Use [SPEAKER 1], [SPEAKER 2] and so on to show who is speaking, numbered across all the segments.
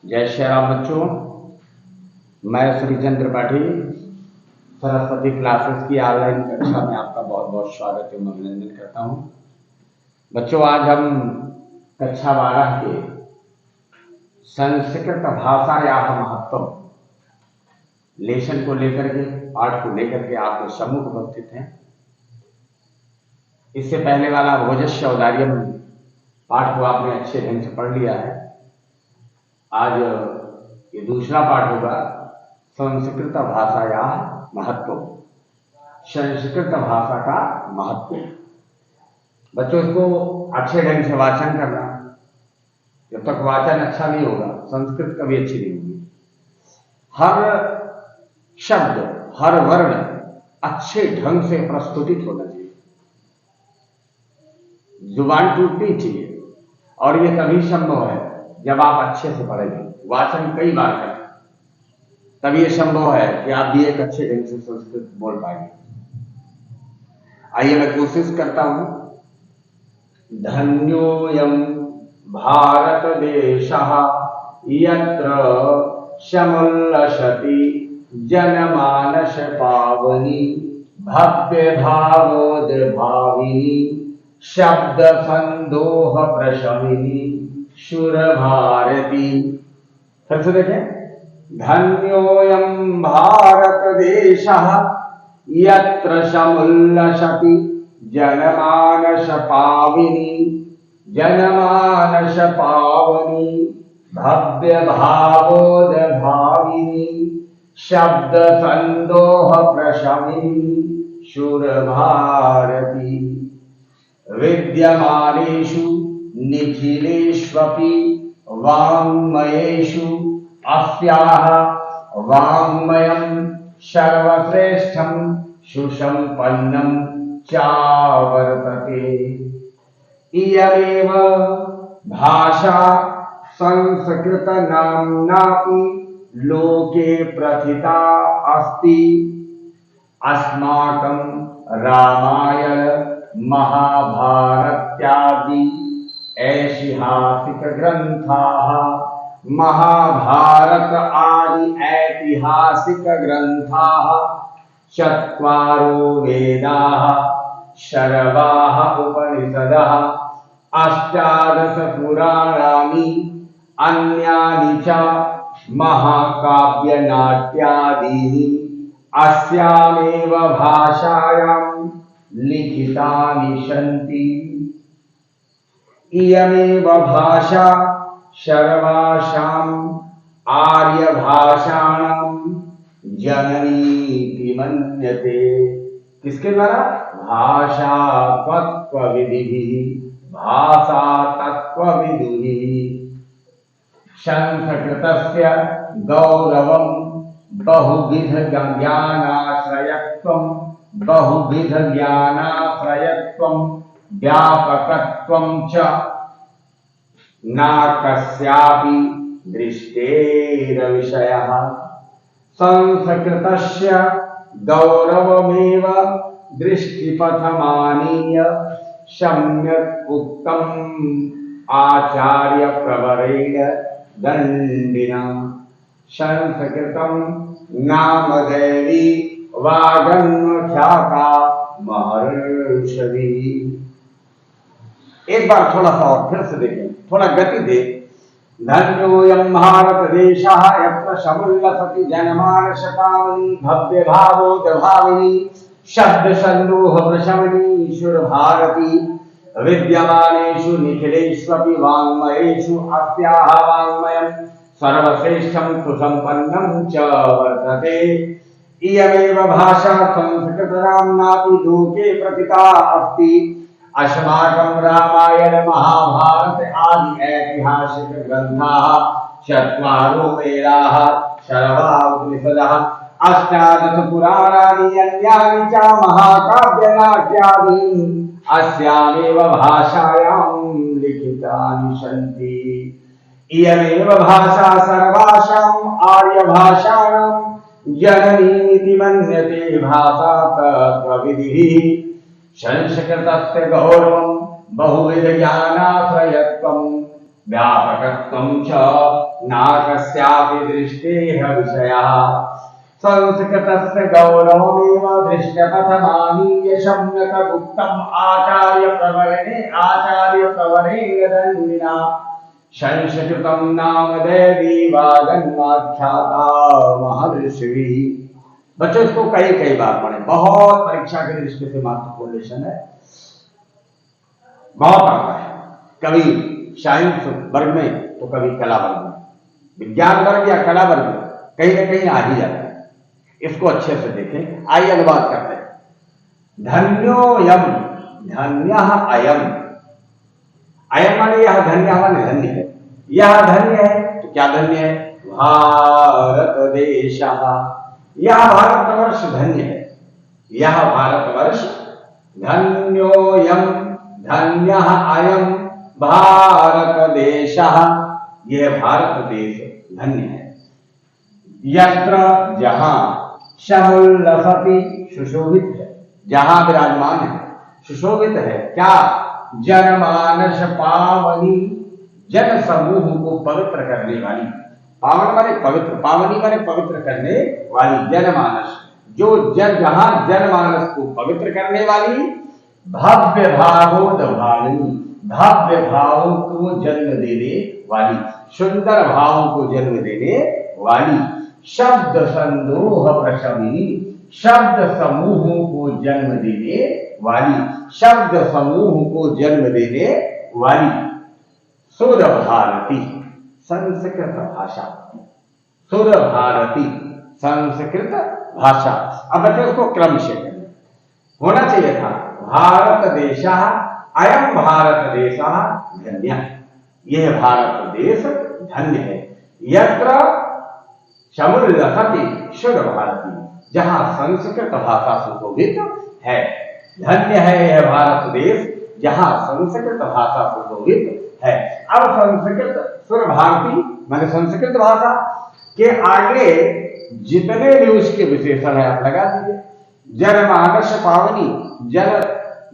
[SPEAKER 1] जय श्री राम बच्चों। मैं श्री चंद्र पाठी सरस्वती क्लासेस की ऑनलाइन कक्षा में आपका बहुत बहुत स्वागत एवं अभिनंदन करता हूं। बच्चों, आज हम कक्षा 12 के संस्कृत भाषा या महत्व लेसन को लेकर के पाठ को लेकर के आपके सम्मुख उपस्थित हैं। इससे पहले वाला भोजस्य औदार्यम पाठ को आपने अच्छे ढंग से पढ़ लिया है। आज ये दूसरा पाठ होगा संस्कृत भाषा या महत्व, संस्कृत भाषा का महत्व। बच्चों, इसको अच्छे ढंग से वाचन करना। जब तक वाचन अच्छा नहीं होगा संस्कृत कभी अच्छी नहीं होगी। हर शब्द हर वर्ण अच्छे ढंग से प्रस्तुतित होना चाहिए, जुबान टूटनी चाहिए, और ये तभी संभव है जब आप अच्छे से पढ़ेंगे, वाचन कई बार करें, तब ये संभव है कि आप भी एक अच्छे ढंग से संस्कृत बोल पाएंगे। आइए मैं कोशिश करता हूं। धन्योऽयं भारत देशः यत्र समुल्लसति जनमानस पावनी भव्य भावोद्भाविनी शब्द संदोह प्रशमिनी सुर भारती। फिर से देखें। धन्योऽयं भारत देशः यत्र समुल्लसति जनमानस पावनी भव्य भावोद्भाविनी शब्द संदोह प्रशमिनी सुर भारती। विद्यमानेषु निखिलेष्वपि वाङ्मयेषु अस्याः वाङ्मयं सर्वश्रेष्ठं सुसम्पन्नं चावर्तते। इयमेव भाषा संस्कृत नाम्नापि लोके प्रथिता अस्ति। अस्माकं रामायण महाभारत्यादि ऐतिहासिक ग्रंथाः महाभारत आदि ऐतिहासिक ग्रंथाः चत्वारो वेदाः सर्वाः उपनिषदः अष्टादश पुराणानि अन्यानि च महाकाव्यनाट्यादीनि अस्यामेव भाषायां लिखितानि सन्ति। इयमेव भाषा सर्वासाम् आर्यभाषाणां जननीति मन्यते। किसके द्वारा? भाषा तत्त्वविदिभिः भाषा तत्त्वविदुभिः। संस्कृतस्य गौरवं बहुविधज्ञानाश्रयत्वं व्यापकत्वं च न कस्यापि दृष्टेरविषयः। संस्कृतस्य गौरवमेव दृष्टिपथमानीय सम्यक् उक्तम् आचार्यप्रवरेण दण्डिना। संस्कृतं नाम दैवी वागन्ख्याता महर्षिभिः। एक बार थोड़ा सा और फिर से देखें, थोड़ा गति दे। धन्योऽयं भारत देशः यत्र समुल्लसति जनमानस पावनी भव्य भावोद्भाविनी शब्द संदोह प्रशमनी सुर भारती। विद्यमानेषु निखिलेष्वपि वाङ्मयेषु अस्याः वाङ्मयं सर्वश्रेष्ठं सुसम्पन्नं च वर्तते। इयमेव भाषा संस्कृतनाम्नापि लोके प्रथिता अस्ति। अस्माकं रामायण महाभारत आदि ऐतिहासिक ग्रंथाः चत्वारो वेदाः सर्वा उपनिषदः अष्टादश पुराणानि अन्यानि च महाकाव्यनाट्यादीनि अस्यामेव भाषायां लिखितानि सन्ति। इयमेव भाषा सर्वासाम् आर्यभाषाणां जननीति मन्यते। भाषा तत्त्वविदिभिः संस्कृतस्य गौरवं बहुविधज्ञानाश्रयत्वं व्यापकत्वं च नाकस्यापि दृष्टेः विषयः संस्कृतस्य गौरवमेव दृष्टप्रथमानीय सम्यक् आचार्यप्रवरेण दण्डिना संस्कृतं नाम दैवीवागन्वाख्याता महर्षि। बच्चों इसको कई कई बार पढ़े, बहुत परीक्षा की दृष्टि से महत्वपूर्ण लेसन है, बहुत आता है। कभी साइंस वर्ग में तो कभी कला वर्ग में, विज्ञान वर्ग या कला वर्ग में कहीं ना कहीं आ ही जाता है। इसको अच्छे से देखें। आइए अनुवाद करते हैं। धन्योयम, धन्यः अयम, अयम माने यह, धन्य माने धन्य है, यह धन्य है। तो क्या धन्य है? भारत देश, यह भारतवर्ष धन्य है, यह भारतवर्ष। धन्योयम, धन्यः अयम भारत देश, यह भारत देश धन्य है। यत्र, जहां, शमुल्लसति सुशोभित है, जहां विराजमान है, सुशोभित है। क्या? जनमानस पावनी, जन समूह को पवित्र करने वाली। पावन माने पवित्र, पावनी माने पवित्र करने वाली। जनमानस, जो जन, जहां जनमानस को पवित्र करने वाली। भव्य भावोद भाविनी, भव्य भावों को जन्म देने वाली, सुंदर भावों को जन्म देने वाली। शब्द संदोह प्रशमिनी, शब्द समूहों को जन्म देने वाली, शब्द समूह को जन्म देने वाली। सुर भारती, संस्कृत भाषा, सुर भारती संस्कृत भाषा। अब बच्चों उसको क्रम से होना चाहिए था। भारत देश, अयम भारत देश धन्य, यह भारत देश धन्य है। यत्र शमुल्लसति शुद्ध भारती, जहां संस्कृत भाषा सुशोभित है। धन्य है यह भारत देश जहां संस्कृत भाषा सुशोभित है। अब संस्कृत सुर भारती माने संस्कृत भाषा के आगे जितने भी उसके विशेषण है आप लगा दीजिए। जनमानस पावनी, जन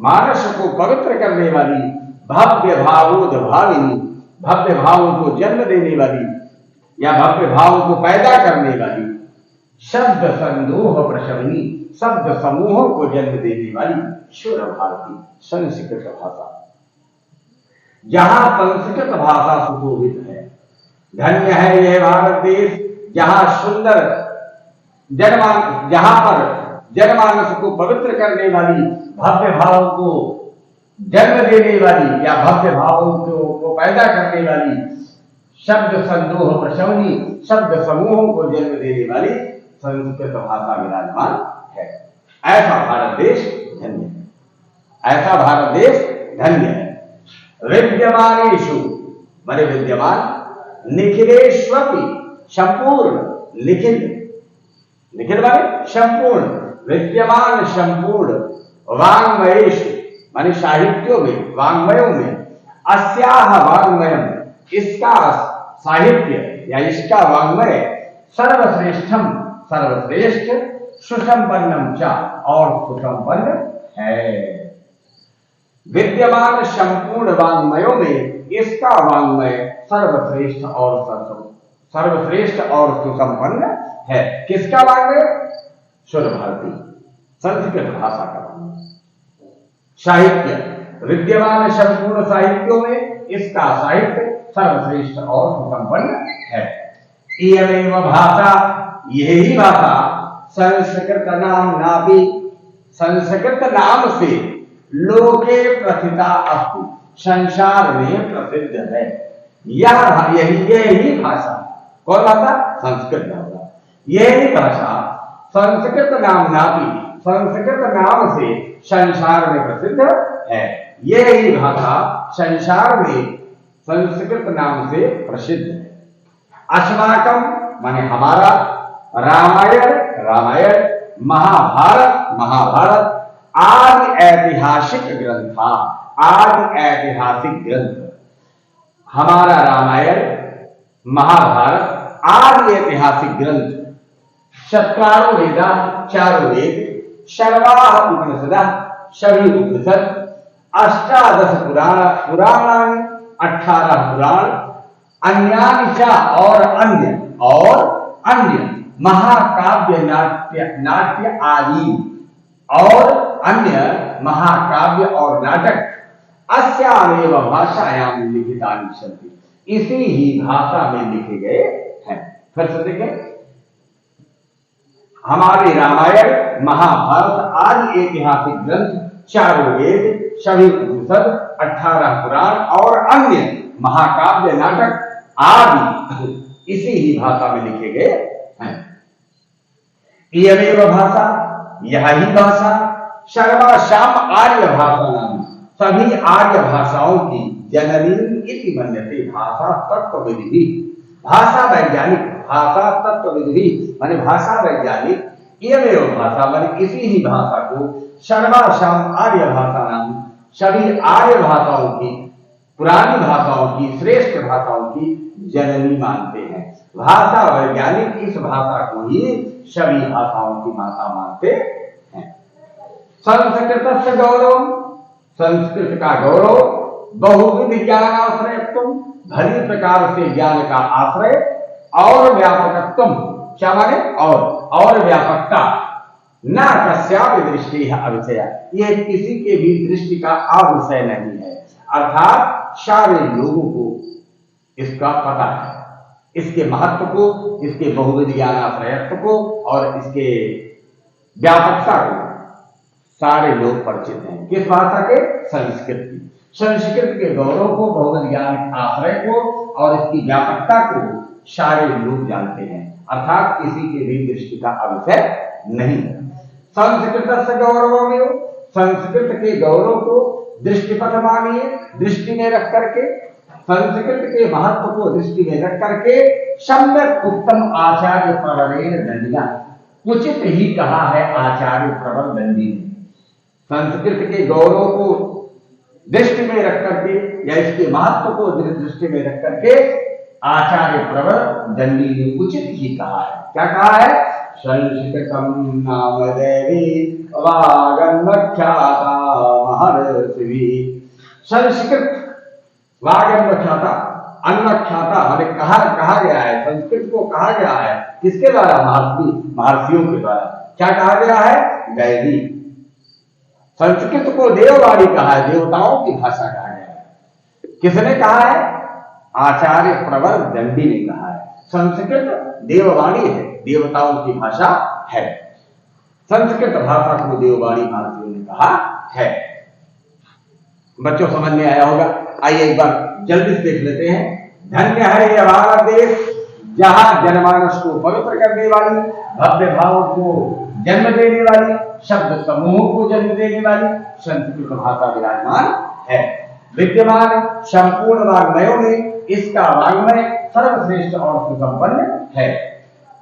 [SPEAKER 1] मानस को पवित्र करने वाली। भव्य भावोद भाविनी, भव्य भावों को जन्म देने वाली या भव्य भावों को पैदा करने वाली। शब्द संदोह प्रशमिनी, शब्द समूहों को जन्म देने वाली। शुद्ध भारती संस्कृत भाषा, जहां संस्कृत भाषा सुशोभित है। धन्य है यह भारत देश जहां सुंदर जहां पर जनमानस को पवित्र करने वाली, भव्य भावों को जन्म देने वाली या भव्य भावों को पैदा करने वाली। शब्द संदोह प्रशमनी, शब्द समूहों को जन्म देने वाली संस्कृत भाषा विराजमान है। ऐसा भारत देश धन्य है, ऐसा भारत देश धन्य है। विद्यमानेषु माने विद्यमान, निखिलेष्वपि संपूर्ण, निखिल, निखिल माने संपूर्ण, विद्यमान संपूर्ण। वाङ्मयेषु माने साहित्यों में, वाङ्मयों में। अस्याह वाङ्मयम्, इसका साहित्य या इसका वाङ्मय। सर्वश्रेष्ठम, सर्वश्रेष्ठ। सुसंपन्नम च, और सुसंपन्न है। विद्यमान संपूर्ण वाङ्मयों में इसका वाङ्मय सर्वश्रेष्ठ और सुसंपन्न है। किसका वाङ्मय? शुद्ध भारती संस्कृत भाषा का वाङ्मय। साहित्य, विद्यमान संपूर्ण साहित्यों में इसका साहित्य सर्वश्रेष्ठ और सुसंपन्न है। इयमेव भाषा, यही भाषा संस्कृत नाम नापि, संस्कृत नाम से लोके प्रथिता अस्ति, संसार में प्रसिद्ध है। यही भाषा, कौन भाषा? संस्कृत भाषा। यही भाषा संस्कृत नाम नापि, संस्कृत नाम से संसार में प्रसिद्ध है। यही भाषा संसार में संस्कृत नाम से प्रसिद्ध है। अस्माकम माने हमारा, रामायण, रामायण, महाभारत, महाभारत आदि ऐतिहासिक ग्रंथ, आदि ऐतिहासिक ग्रंथ। हमारा रामायण, महाभारत आदि ऐतिहासिक ग्रंथ। चत्वारो वेदा, चारों वेद। सर्वाः उपनिषदः, सभी उपनिषद। अष्टादश पुराणानि, 18 पुराण, अन्यानिचा और अन्य महाकाव्य नाट्य आदि और अन्य महाकाव्य और नाटक अस्यामेव भाषायाम लिखितानि सन्ति, इसी ही भाषा में लिखे गए हैं। फिर से देखें, हमारे रामायण, महाभारत आदि ऐतिहासिक ग्रंथ, चारों वेद, सभी उपनिषद, 18 पुराण और अन्य महाकाव्य नाटक आदि इसी ही भाषा में लिखे गए हैं। इयमेव भाषा, यही भाषा सर्वासाम आर्य भाषा नाम, सभी आर्य भाषाओं की जननी इति मन्यते भाषा तत्वविधि। भाषा वैज्ञानिक, भाषा तत्वविधि माने भाषा वैज्ञानिक, इयमेव भाषा माने इसी ही भाषा को सर्वासाम आर्य भाषा नाम, सभी आर्य भाषाओं की, पुरानी भाषाओं की, श्रेष्ठ भाषाओं की जननी मानते हैं। भाषा वैज्ञानिक इस भाषा को ही सभी भाषाओं की माता मानते हैं। संस्कृत से गौरव, संस्कृत का गौरव, बहुविध ज्ञानाश्रयत्व, भली प्रकार से ज्ञान का आश्रय, और व्यापकत्व, क्या माने और व्यापकता, न कस्यापि दृष्टि है अविषय, यह किसी के भी दृष्टि का अविषय नहीं है। अर्थात सारे लोगों को इसका पता है, इसके महत्व को, इसके बहुविध ज्ञानाश्रयत्व को और इसके व्यापकता को सारे लोग परिचित हैं। किस भाषा के? संस्कृत की। संस्कृत के गौरव को, बहुविध ज्ञान आश्रय को और इसकी व्यापकता को सारे लोग जानते हैं, अर्थात किसी के भी दृष्टि का अविषय नहीं है। संस्कृत से गौरव में, संस्कृत के गौरव को दृष्टिपथ मानिए, दृष्टि में रख करके, संस्कृत के महत्व को दृष्टि में रख करके, सम्यक उत्तम आचार्य प्रवरेण दंडिना, उचित ही कहा है आचार्य प्रवर दंडी ने। संस्कृत के गौरव को दृष्टि में रख करके या इसके महत्व को दृष्टि में रख करके आचार्य प्रवर दंडी ने उचित ही कहा है। क्या कहा है? संस्कृतम नाम देवी वागन्वख्याता महर्षि। संस्कृत वागन्वख्याता, अन्वख्याता हमें कहा गया है, संस्कृत को कहा गया है किसके द्वारा? महर्षियों के द्वारा। क्या कहा गया है? दैवी। संस्कृत को देववाणी कहा है, देवताओं की भाषा कहा गया है। किसने कहा है? आचार्य प्रवर दंडी ने कहा है। संस्कृत देववाणी है, देवताओं की भाषा है। संस्कृत भाषा को देववाणी महर्षियों ने कहा है। बच्चों समझ में आया होगा। आइए एक बार जल्दी से देख लेते हैं। धन्य है यह भारत देश, जहां जनमानस को पवित्र करने वाली, भव्य भावों को जन्म देने वाली, शब्द समूह को जन्म देने वाली संस्कृत भाषा विराजमान है। विद्यमान संपूर्ण वाङ्मयों में इसका वाङ्मय सर्वश्रेष्ठ और सुसंपन्न है।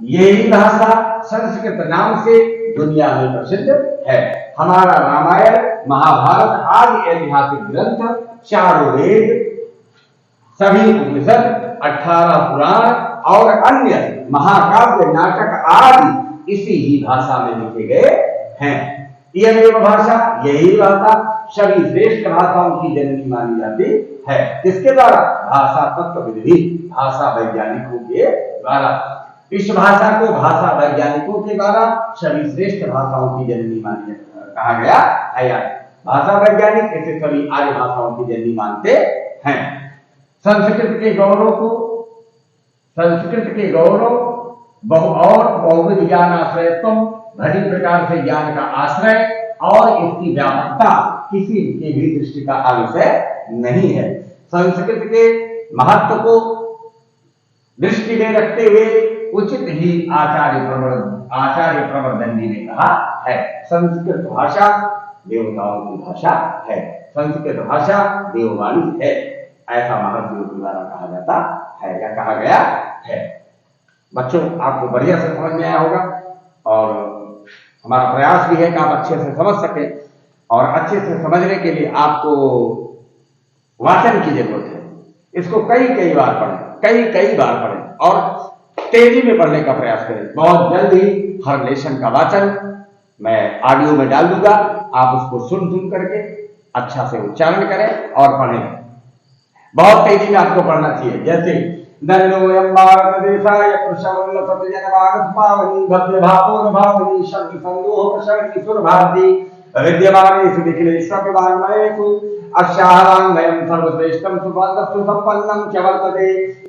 [SPEAKER 1] यही भाषा संस्कृत नाम से दुनिया में प्रसिद्ध है। हमारा रामायण, महाभारत आदि ऐतिहासिक ग्रंथ, चारों वेद, सभी उपनिषद, 18 पुराण और अन्य महाकाव्य नाटक आदि इसी ही भाषा में लिखे गए हैं। यह भाषा, यही भाषा सभी श्रेष्ठ भाषाओं की जननी मानी जाती है। किसके द्वारा? भाषा तत्वविधि, भाषा वैज्ञानिकों के द्वारा। इस भाषा को भाषा वैज्ञानिकों के द्वारा सभी श्रेष्ठ भाषाओं की जननी मानी कहा गया है। भाषा वैज्ञानिक ऐसे सभी आर्य भाषाओं की जननी मानते हैं। संस्कृत के गौरव को, संस्कृत के गौरव बहुविध ज्ञान आश्रयत्व, भली प्रकार से ज्ञान का आश्रय और इसकी व्यापकता किसी के भी दृष्टि का विषय नहीं है। संस्कृत के महत्व को दृष्टि में रखते हुए उचित ही आचार्य प्रवर दंडी ने कहा है। संस्कृत भाषा देवताओं की भाषा है, संस्कृत भाषा देववाणी है, ऐसा महर्षियों के द्वारा कहा जाता है या कहा गया है। बच्चों आपको बढ़िया से समझ में आया होगा और हमारा प्रयास भी है कि आप अच्छे से समझ सके, और अच्छे से समझने के लिए आपको वाचन की जरूरत है। इसको कई बार पढ़ें, कई बार पढ़ें और तेजी में पढ़ने का प्रयास करें। बहुत जल्द ही हर लेसन का वाचन मैं ऑडियो में डाल दूंगा, आप उसको सुन करके अच्छा से उच्चारण करें और पढ़ें। बहुत तेजी में आपको पढ़ना चाहिए। जैसे दंडोयम भारत देशाय प्रशवन्न सत्यजनमानस पावनी भव्य भावो भावनी शब्द संदोह प्रशवनी सुर भारती विद्यमानेषु निखिलेष्वपिवान्मयेषु अस्याहारान्वयं सर्वश्रेष्ठं सुबन्धस्तु सम्पन्नं च वर्तते।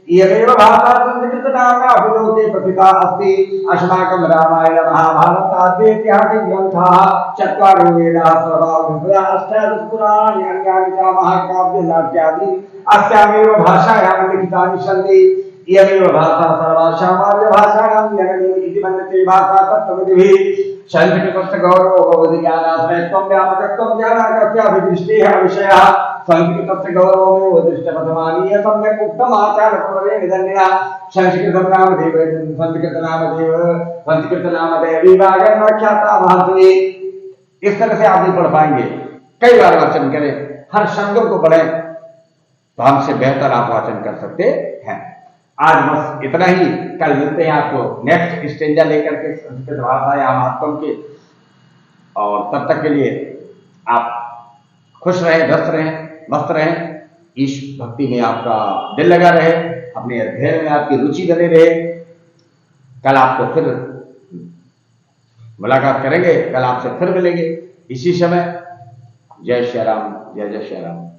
[SPEAKER 1] इयमेव भाषा संस्कृतनाम्याभिलोके प्रथिता अस्ति। अस्माकं रामायण महाभारताद्येतिहासग्रन्थाः चत्वारो वेदाः सर्वाः अष्टादशपुराणानि अन्यानि च महाकाव्यनाट्यादि अस्यामेव भाषायां लिखितानि सन्ति। इयमेव भाषा सर्वासामान्य भाषाणां जननी इति मन्यते। भाषा तत्त्वविधिः संस्कृतस्य गौरवो भवति ज्ञानाश्रयत्वं व्यापकत्वं ज्ञानाकस्याभिदृष्टेः विषयः। संस्कृतस्य गौरवमेव दृष्टप्रथमानीय सम्यक् उक्तम् आचार्यप्रवरेण निदन्यः। संस्कृतं नामदेव विभागन्नाख्याता महर्षि। इस तरह से आप भी पढ़ पाएंगे। कई बार वाचन करें, हर शब्दों को पढ़ें तो हमसे बेहतर आप वाचन कर सकते हैं। आज बस इतना ही। कल मिलते हैं आपको नेक्स्ट स्टेंजा लेकर के संस्कृत भाषा या महात्म के। और तब तक के लिए आप खुश रहें, व्यस्त रहें, मस्त रहें, ईश भक्ति में आपका दिल लगा रहे, अपने अध्ययन में आपकी रुचि बने रहे। कल आपको फिर मुलाकात करेंगे, कल आपसे फिर मिलेंगे इसी समय। जय श्री राम, जय जय श्री राम।